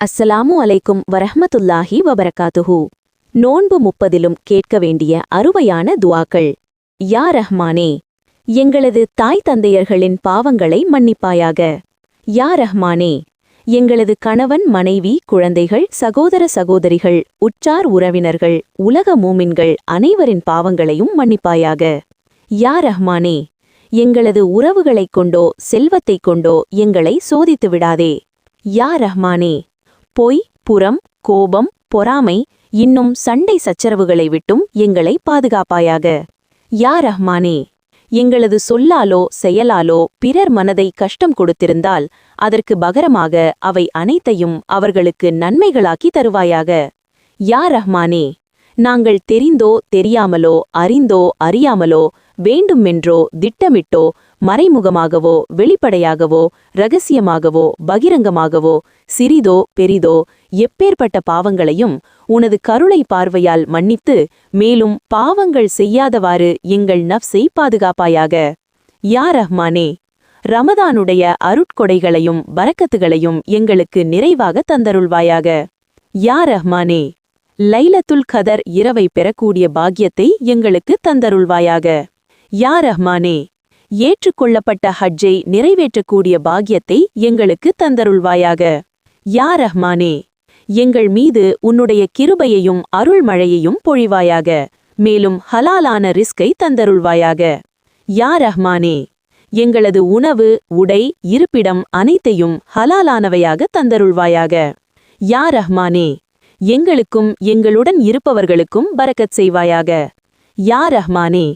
அஸ்ஸலாமு அலைக்கும் வரஹ்மத்துல்லாஹி வபரகாத்துஹு. நோன்பு 30லும் கேட்க வேண்டிய அருமையான துஆக்கள். யா ரஹ்மானே, எங்களது தாய் தந்தையர்களின் பாவங்களை மன்னிப்பாயாக. யா ரஹ்மானே, எங்களது கணவன் மனைவி குழந்தைகள் சகோதர சகோதரிகள் உற்றார் உறவினர்கள் உலக மூமின்கள் அனைவரின் பாவங்களையும் மன்னிப்பாயாக. யா ரஹ்மானே, எங்களது உறவுகளைக் கொண்டோ செல்வத்தைக் கொண்டோ எங்களை சோதித்து விடாதே. யா ரஹ்மானே, பொய், புறம், கோபம், பொறாமை இன்னும் சண்டை சச்சரவுகளை விட்டும் எங்களை பாதுகாப்பாயாக. யா ரஹ்மானே, எங்களது சொல்லாலோ செயலாலோ பிறர் மனதை கஷ்டம் கொடுத்திருந்தால் அதற்கு பகரமாக அவை அனைத்தையும் அவர்களுக்கு நன்மைகளாக்கி தருவாயாக. யா ரஹ்மானே, நாங்கள் தெரிந்தோ தெரியாமலோ அறிந்தோ அறியாமலோ வேண்டுமென்றோ திட்டமிட்டோ மறைமுகமாகவோ வெளிப்படையாகவோ இரகசியமாகவோ பகிரங்கமாகவோ சிறிதோ பெரிதோ எப்பேற்பட்ட பாவங்களையும் உனது கருணை பார்வையால் மன்னித்து மேலும் பாவங்கள் செய்யாதவாறு எங்கள் நஃப்ஸை பாதுகாப்பாயாக. யா ரஹ்மானே, ரமதானுடைய அருட்கொடைகளையும் பரக்கத்துகளையும் எங்களுக்கு நிறைவாக தந்தருள்வாயாக. யா ரஹ்மானே, லைலத்துல் கதர் இரவை பெறக்கூடிய பாக்கியத்தை எங்களுக்கு தந்தருள்வாயாக. யா ரஹ்மானே, ஏற்றுக்கொள்ளப்பட்ட ஹஜ்ஜை நிறைவேற்றக்கூடிய பாக்கியத்தை எங்களுக்கு தந்தருள்வாயாக. யா ரஹ்மானே, எங்கள் மீது உன்னுடைய கிருபையையும் அருள்மழையையும் பொழிவாயாக. மேலும் ஹலாலான ரிஸ்கை தந்தருள்வாயாக. யா ரஹ்மானே, எங்களது உணவு உடை இருப்பிடம் அனைத்தையும் ஹலாலானவையாக தந்தருள்வாயாக. யா ரஹ்மானே, எங்களுக்கும் எங்களுடன் இருப்பவர்களுக்கும் பரக்கத் செய்வாயாக. யா ரஹ்மானே,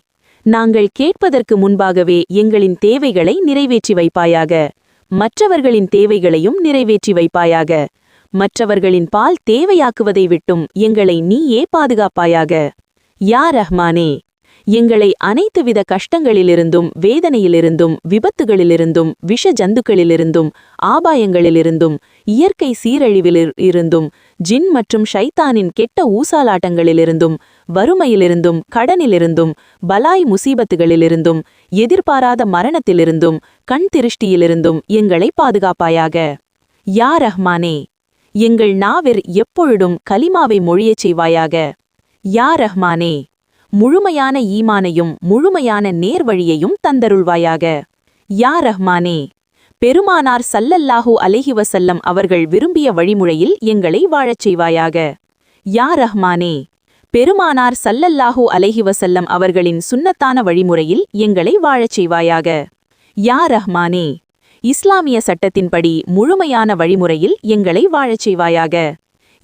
நாங்கள் கேட்பதற்கு முன்பாகவே எங்களின் தேவைகளை நிறைவேற்றி வைப்பாயாக. மற்றவர்களின் தேவைகளையும் நிறைவேற்றி வைப்பாயாக. மற்றவர்களின் பால் தேவையாக்குவதை விட்டும் எங்களை நீயே பாதுகாப்பாயாக. யா ரஹ்மானே, எங்களை அனைத்துவித கஷ்டங்களிலிருந்தும் வேதனையிலிருந்தும் விபத்துகளிலிருந்தும் விஷ ஜந்துக்களிலிருந்தும் ஆபாயங்களிலிருந்தும் இயற்கை சீரழிவிலிருந்தும் ஜின் மற்றும் ஷைத்தானின் கெட்ட ஊசாலாட்டங்களிலிருந்தும் வறுமையிலிருந்தும் கடனிலிருந்தும் பலாய் முசீபத்துகளிலிருந்தும் எதிர்பாராத மரணத்திலிருந்தும் கண் திருஷ்டியிலிருந்தும் எங்களை பாதுகாப்பாயாக. யா ரஹ்மானே, எங்கள் நாவிற் எப்பொழுதும் கலிமாவை மொழியச் செய்வாயாக. யா ரஹ்மானே, முழுமையான ஈமானையும் முழுமையான நேர்வழியையும் தந்தருள்வாயாக. யா ரஹ்மானே, பெருமானார் ஸல்லல்லாஹு அலைஹி வஸல்லம் அவர்கள் விரும்பிய வழிமுறையில் எங்களை வாழச் செய்வாயாக. யா ரஹ்மானே, பெருமானார் ஸல்லல்லாஹு அலைஹி வஸல்லம் அவர்களின் சுன்னத்தான வழிமுறையில் எங்களை வாழச் செய்வாயாக. யா ரஹ்மானே, இஸ்லாமிய சட்டத்தின்படி முழுமையான வழிமுறையில் எங்களை வாழச் செய்வாயாக.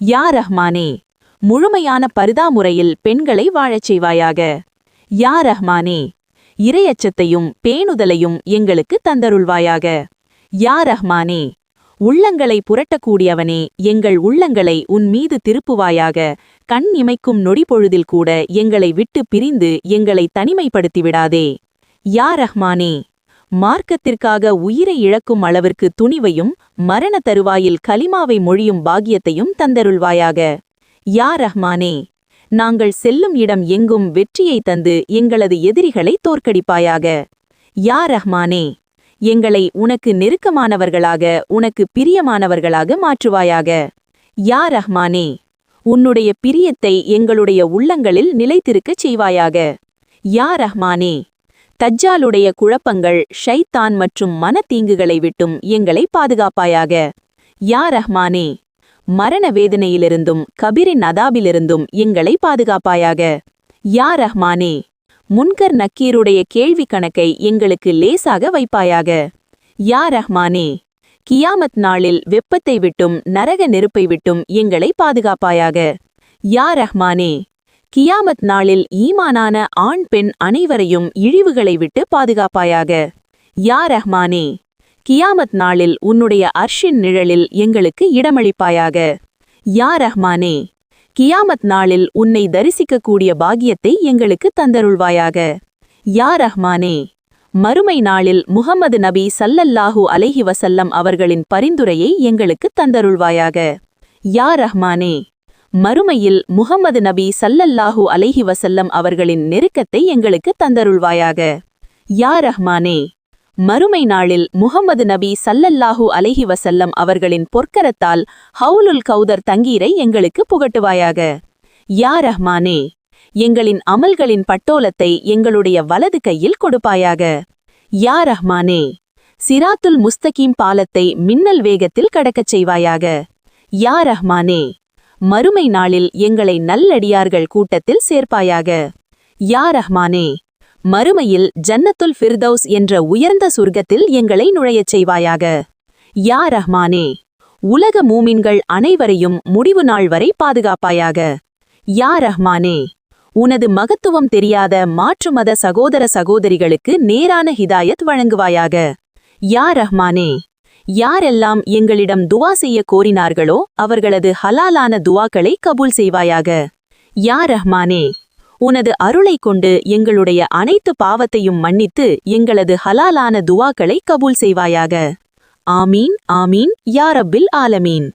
யா ரஹ்மானே, முழுமையான பர்தா முறையில் பெண்களை வாழச் செய்வாயாக. யா ரஹ்மானே, இறையச்சத்தையும் பேணுதலையும் எங்களுக்கு தந்தருள்வாயாக. யா ரஹ்மானே, உள்ளங்களை புரட்டக்கூடியவனே, எங்கள் உள்ளங்களை உன் மீது திருப்புவாயாக. கண் இமைக்கும் நொடிப்பொழுதில் கூட எங்களை விட்டு பிரிந்து எங்களை தனிமைப்படுத்திவிடாதே. யா ரஹ்மானே, மார்க்கத்திற்காக உயிரை இழக்கும் அளவிற்கு துணிவையும் மரண தருவாயில் கலிமாவை மொழியும் பாக்கியத்தையும் தந்தருள்வாயாக. யா ரஹ்மானே, நாங்கள் செல்லும் இடம் எங்கும் வெற்றியை தந்து எங்களது எதிரிகளை தோற்கடிப்பாயாக. யா ரஹ்மானே, எங்களை உனக்கு நெருக்கமானவர்களாக உனக்கு பிரியமானவர்களாக மாற்றுவாயாக. யா ரஹ்மானே, உன்னுடைய பிரியத்தை எங்களுடைய உள்ளங்களில் நிலைத்திருக்கச் செய்வாயாக. யா ரஹ்மானே, தஜ்ஜாலுடைய குழப்பங்கள் ஷைத்தான் மற்றும் மனத்தீங்குகளை விட்டும் எங்களை பாதுகாப்பாயாக. யா ரஹ்மானே, மரண வேதனையிலிருந்தும் கபிரின் அதாபிலிருந்தும் எங்களை பாதுகாப்பாயாக. யா ரஹ்மானே, முன்கர் நக்கீருடைய கேள்வி கணக்கை எங்களுக்கு லேசாக வைப்பாயாக. யா ரஹ்மானே, கியாமத் நாளில் வெப்பத்தை விட்டும் நரக நெருப்பை விட்டும் எங்களை பாதுகாப்பாயாக. யா ரஹ்மானே, கியாமத் நாளில் ஈமானான ஆண் பெண் அனைவரையும் இழிவுகளை விட்டு பாதுகாப்பாயாக. யா ரஹ்மானே, கியாமத் நாளில் உன்னுடைய அர்ஷின் நிழலில் எங்களுக்கு இடமளிப்பாயாக. யா ரஹ்மானே, கியாமத் நாளில் உன்னை தரிசிக்கக்கூடிய பாக்கியத்தை எங்களுக்கு தந்தருள்வாயாக. யா ரஹ்மானே, மறுமை நாளில் முஹம்மது நபி ஸல்லல்லாஹு அலைஹி வஸல்லம் அவர்களின் பரிந்துரையை எங்களுக்கு தந்தருள்வாயாக. யா ரஹ்மானே, மறுமையில் முஹம்மது நபி ஸல்லல்லாஹு அலைஹி வஸல்லம் அவர்களின் நெருக்கத்தை எங்களுக்கு தந்தருள்வாயாக. யா ரஹ்மானே, மறுமை நாளில் முஹம்மது நபி ஸல்லல்லாஹு அலைஹி வஸல்லம் அவர்களின் பொற்கரத்தால் ஹவுலுல் கௌதர் தங்கீரை எங்களுக்கு புகட்டுவாயாக. யா ரஹ்மானே, எங்களின் அமல்களின் பட்டோலத்தை எங்களுடைய வலது கையில் கொடுப்பாயாக. யா ரஹ்மானே, சிராத்துல் முஸ்தகீம் பாலத்தை மின்னல் வேகத்தில் கடக்கச் செய்வாயாக. யா ரஹ்மானே, மறுமை நாளில் எங்களை நல்லடியார்கள் கூட்டத்தில் சேர்ப்பாயாக. யா ரஹ்மானே, மறுமையில் ஜன்னத்துல் ஃபிர்தௌஸ் என்ற உயர்ந்த சுர்க்கத்தில் எங்களை நுழையச் செய்வாயாக. யா ரஹ்மானே, உலக மூமின்கள் அனைவரையும் முடிவு நாள் வரை பாதுகாப்பாயாக. யா ரஹ்மானே, உனது மகத்துவம் தெரியாத மாற்று மத சகோதர சகோதரிகளுக்கு நேரான ஹிதாயத் வழங்குவாயாக. யா ரஹ்மானே, யாரெல்லாம் எங்களிடம் துவா செய்ய கோரினார்களோ அவர்களது ஹலாலான துவாக்களை கபூல் செய்வாயாக. யா ரஹ்மானே, உனது அருளை கொண்டு எங்களுடைய அனைத்து பாவத்தையும் மன்னித்து எங்களது ஹலாலான துவாக்களை கபூல் செய்வாயாக. ஆமீன் ஆமீன் யா ரப்பில் ஆலமீன்.